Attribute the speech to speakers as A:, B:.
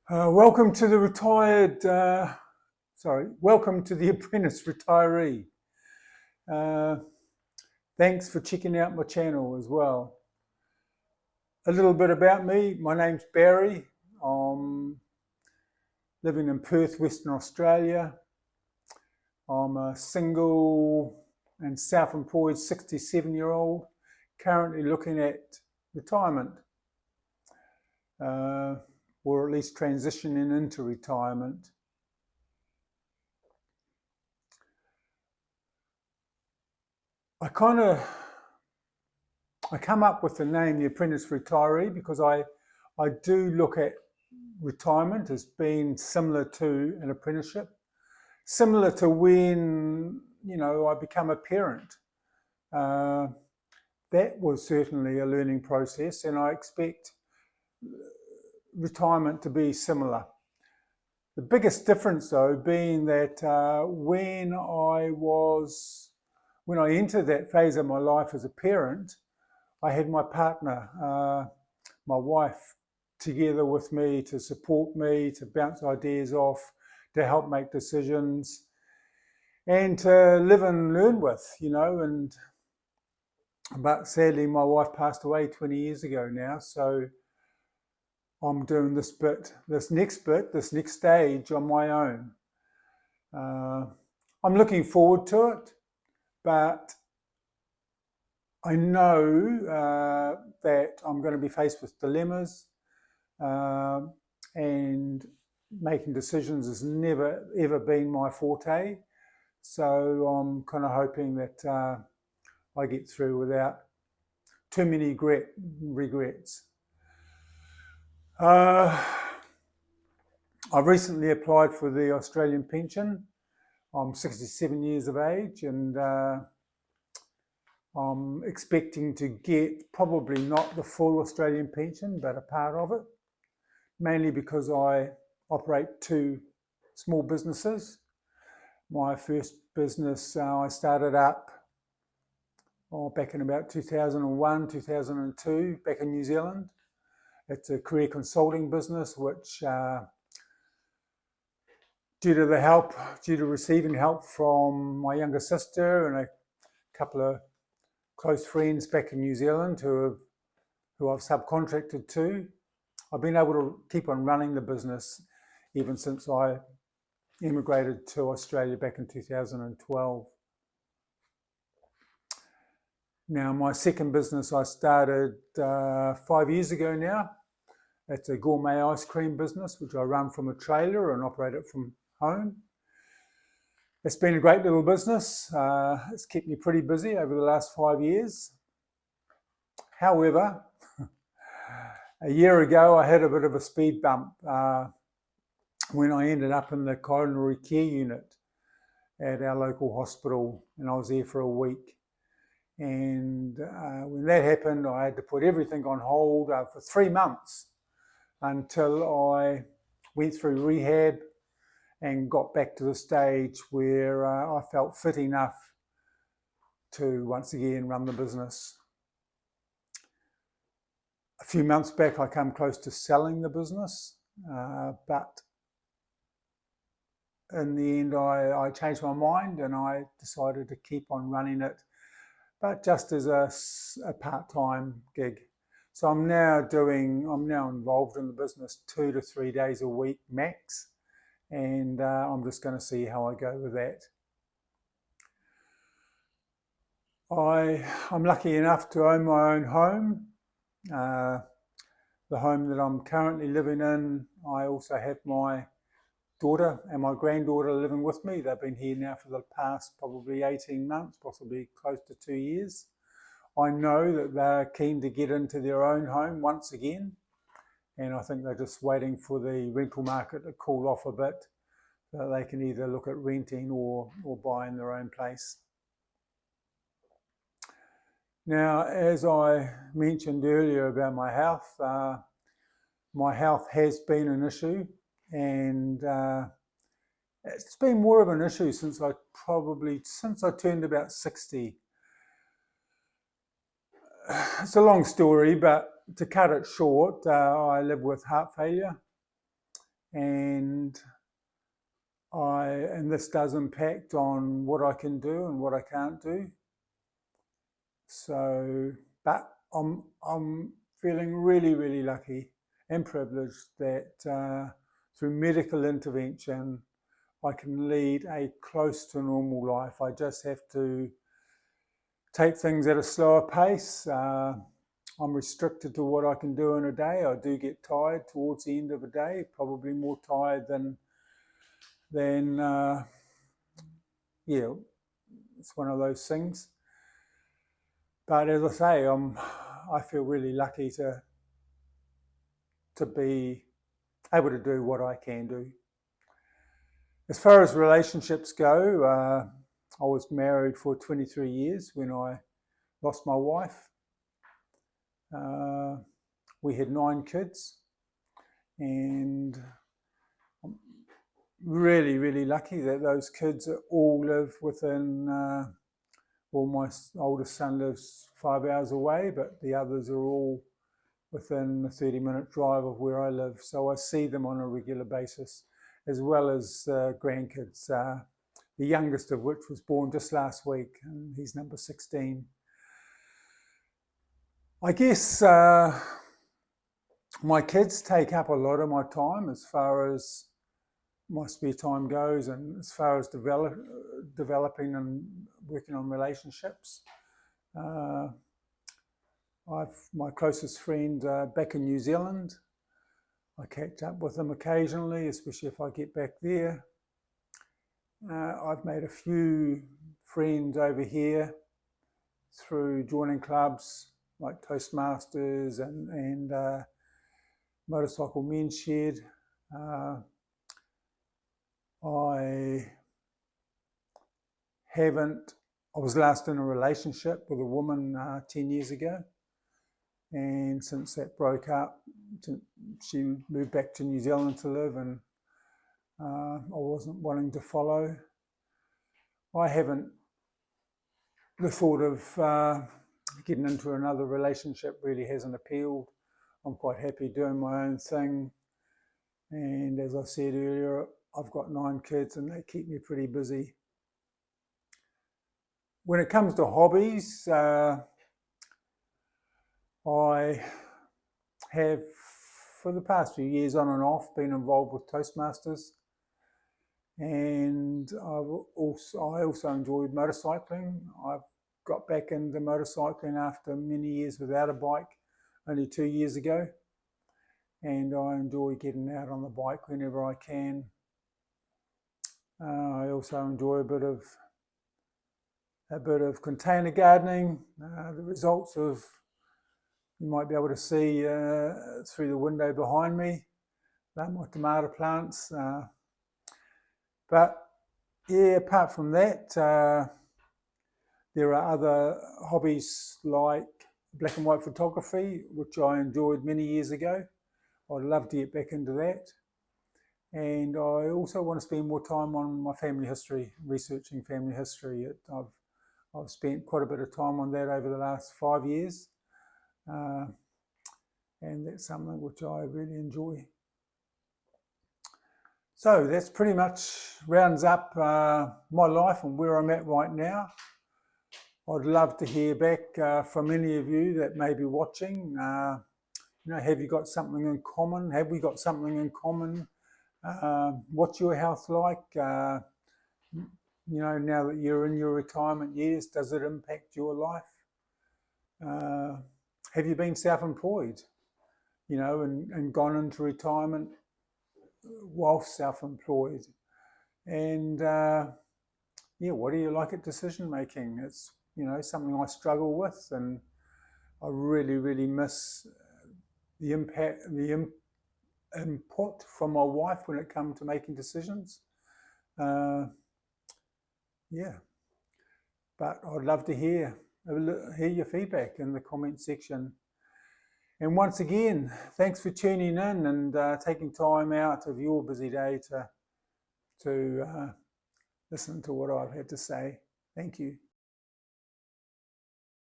A: Welcome to the welcome to the apprentice retiree. Thanks for checking out my channel as well. A little bit about me. My name's Barry. I'm living in Perth, Western Australia. I'm a single and self-employed 67-year-old, currently looking at retirement. Or at least transitioning into retirement. I come up with the name The Apprentice Retiree because I do look at retirement as being similar to an apprenticeship, similar to when, I become a parent. That was certainly a learning process, and I expect retirement to be similar. The biggest difference, though, being that when I entered that phase of my life as a parent, I had my partner, my wife, together with me to support me, to bounce ideas off, to help make decisions, and to live and learn with, but sadly my wife passed away 20 years ago now, so I'm doing this next stage on my own. I'm looking forward to it, but I know that I'm going to be faced with dilemmas, and making decisions has never ever been my forte. So I'm kind of hoping that I get through without too many regrets. I've recently applied for the Australian pension. I'm 67 years of age, and I'm expecting to get probably not the full Australian pension, but a part of it, mainly because I operate two small businesses. My first business I started up back in about 2001, 2002, back in New Zealand. It's a career consulting business, which due to receiving help from my younger sister and a couple of close friends back in New Zealand who I've subcontracted to, I've been able to keep on running the business even since I immigrated to Australia back in 2012. Now, my second business I started 5 years ago now. It's a gourmet ice cream business, which I run from a trailer and operate it from home. It's been a great little business. It's kept me pretty busy over the last 5 years. However, a year ago, I had a bit of a speed bump when I ended up in the coronary care unit at our local hospital, and I was there for a week. And when that happened, I had to put everything on hold for 3 months until I went through rehab and got back to the stage where I felt fit enough to once again run the business. A few months back, I came close to selling the business, but in the end, I changed my mind and I decided to keep on running it, but just as a part-time gig. So I'm now involved in the business 2 to 3 days a week max, and I'm just going to see how I go with that. I'm lucky enough to own my own home. The home that I'm currently living in, I also have my daughter and my granddaughter living with me. They've been here now for the past probably 18 months, possibly close to 2 years. I know that they're keen to get into their own home once again, and I think they're just waiting for the rental market to cool off a bit so that they can either look at renting or buying their own place. Now, as I mentioned earlier about my health has been an issue, and it's been more of an issue since I turned about 60. It's a long story, but to cut it short, I live with heart failure, and this does impact on what I can do and what I can't do. So, but I'm feeling really, really lucky and privileged that through medical intervention, I can lead a close to normal life. I just have to take things at a slower pace. I'm restricted to what I can do in a day. I do get tired towards the end of a day, probably more tired than yeah, it's one of those things. But as I say, I feel really lucky to be able to do what I can do. As far as relationships go, I was married for 23 years when I lost my wife. We had 9 kids, and I'm really, really lucky that those kids all live within, my oldest son lives 5 hours away, but the others are all within a 30-minute drive of where I live. So I see them on a regular basis, as well as grandkids, the youngest of which was born just last week, and he's number 16. I guess my kids take up a lot of my time as far as my spare time goes, and as far as developing and working on relationships. My closest friend back in New Zealand. I catch up with them occasionally, especially if I get back there. I've made a few friends over here through joining clubs like Toastmasters and Motorcycle Men's Shed. I was last in a relationship with a woman 10 years ago, and since that broke up, she moved back to New Zealand to live, and I wasn't wanting to follow. The thought of getting into another relationship really hasn't appealed. I'm quite happy doing my own thing, and as I said earlier, I've got 9 kids and they keep me pretty busy. When it comes to hobbies, I have, for the past few years on and off, been involved with Toastmasters, and I also enjoyed motorcycling. I've got back into motorcycling after many years without a bike, only 2 years ago, and I enjoy getting out on the bike whenever I can. I also enjoy a bit of container gardening. The results of, you might be able to see through the window behind me. They're my tomato plants. But yeah, apart from that, there are other hobbies like black and white photography, which I enjoyed many years ago. I'd love to get back into that. And I also want to spend more time on my family history, researching family history. I've spent quite a bit of time on that over the last 5 years. And that's something which I really enjoy. So that's pretty much rounds up my life and where I'm at right now. I'd love to hear back from any of you that may be watching. Have you got something in common? Have we got something in common? What's your health like? Now that you're in your retirement years, does it impact your life? Have you been self-employed, and gone into retirement whilst self-employed? And what do you like at decision making? It's something I struggle with, and I really, really miss the input from my wife when it comes to making decisions. But I'd love to hear your feedback in the comment section. And once again, thanks for tuning in and taking time out of your busy day to listen to what I've had to say. Thank you.